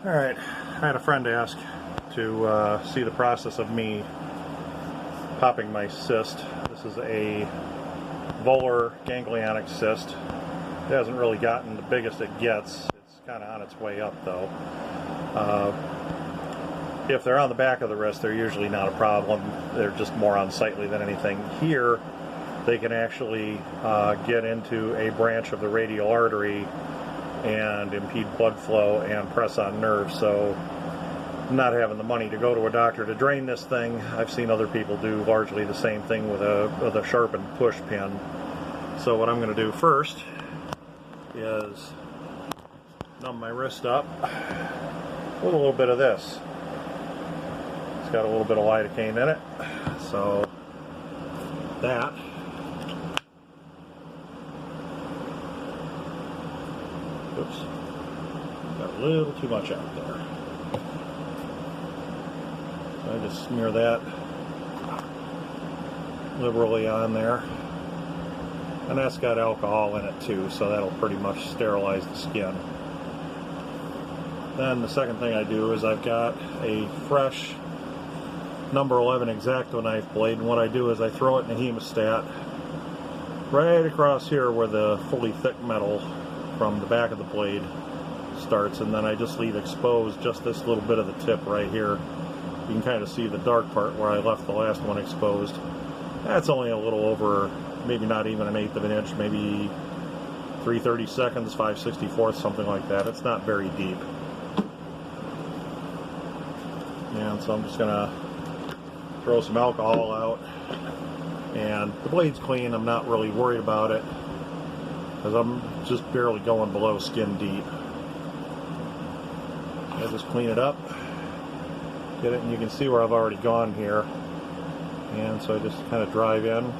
Alright, I had a friend ask to see the process of me popping my cyst. This is a volar ganglionic cyst. It hasn't really gotten the biggest it gets. It's kind of on its way up though. If they're on the back of the wrist, they're usually not a problem. They're just more unsightly than anything. Here, they can actually get into a branch of the radial artery and impede blood flow and press on nerves. So not having the money to go to a doctor to drain this thing, I've seen other people do largely the same thing with a sharpened push pin. So what I'm going to do first is numb my wrist up with a little bit of this. It's got a little bit of lidocaine in it, so that. Oops, got a little too much out there. So I just smear that liberally on there. And that's got alcohol in it too, so that'll pretty much sterilize the skin. Then the second thing I do is I've got a fresh number 11 X-Acto knife blade, and what I do is I throw it in a hemostat right across here where the fully thick metal from the back of the blade starts, and then I just leave exposed just this little bit of the tip right here. You can kind of see the dark part where I left the last one exposed. That's only a little over, maybe not even 1/8 of an inch, maybe 3/32, 5/64, something like that. It's not very deep. And so I'm just gonna throw some alcohol out, and the blade's clean. I'm not really worried about it because I'm just barely going below skin deep. I just clean it up, get it, and you can see where I've already gone here. And so I just kind of drive in.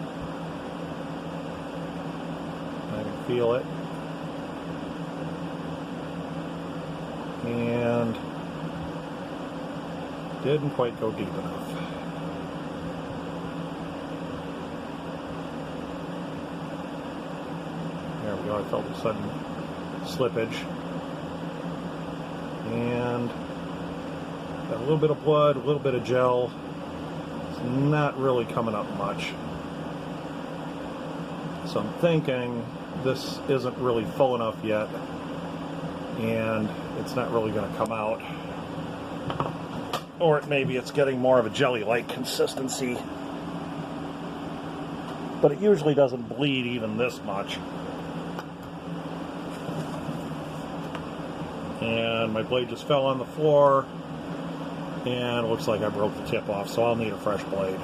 I can feel it. And didn't quite go deep enough. There we go, I felt a sudden slippage. And got a little bit of blood, a little bit of gel. It's not really coming up much. So I'm thinking this isn't really full enough yet, and it's not really going to come out. Or maybe it's getting more of a jelly-like consistency. But it usually doesn't bleed even this much. And my blade just fell on the floor, and it looks like I broke the tip off, so I'll need a fresh blade.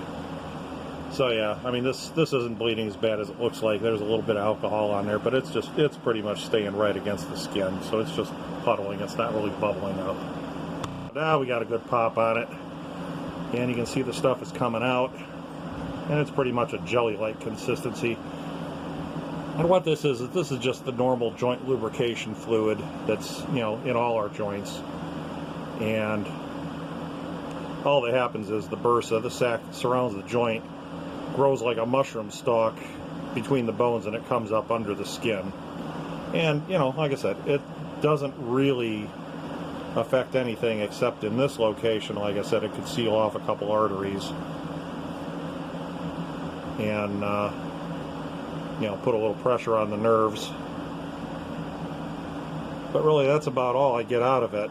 So yeah, I mean this isn't bleeding as bad as it looks like. There's a little bit of alcohol on there, but it's pretty much staying right against the skin, so it's just puddling. It's not really bubbling up. Now we got a good pop on it, and you can see the stuff is coming out, and it's pretty much a jelly-like consistency. And what this is just the normal joint lubrication fluid that's, you know, in all our joints. And all that happens is the bursa, the sac that surrounds the joint, grows like a mushroom stalk between the bones, and it comes up under the skin. And, you know, like I said, it doesn't really affect anything except in this location. Like I said, it could seal off a couple arteries and you know, put a little pressure on the nerves. But really, that's about all I get out of it.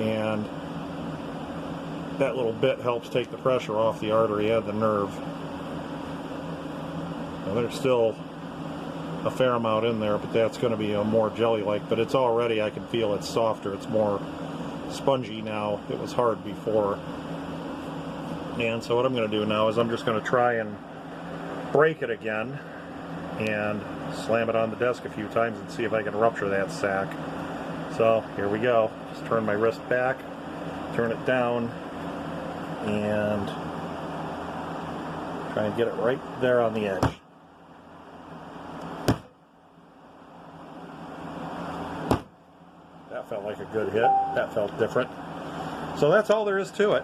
And that little bit helps take the pressure off the artery and the nerve. Now, there's still a fair amount in there, but that's going to be a more jelly-like. But it's already, I can feel it's softer. It's more spongy now. It was hard before. And so what I'm going to do now is I'm just going to try and break it again and slam it on the desk a few times and see if I can rupture that sac. So here we go. Just turn my wrist back, turn it down, and try and get it right there on the edge. That felt like a good hit. That felt different. So that's all there is to it.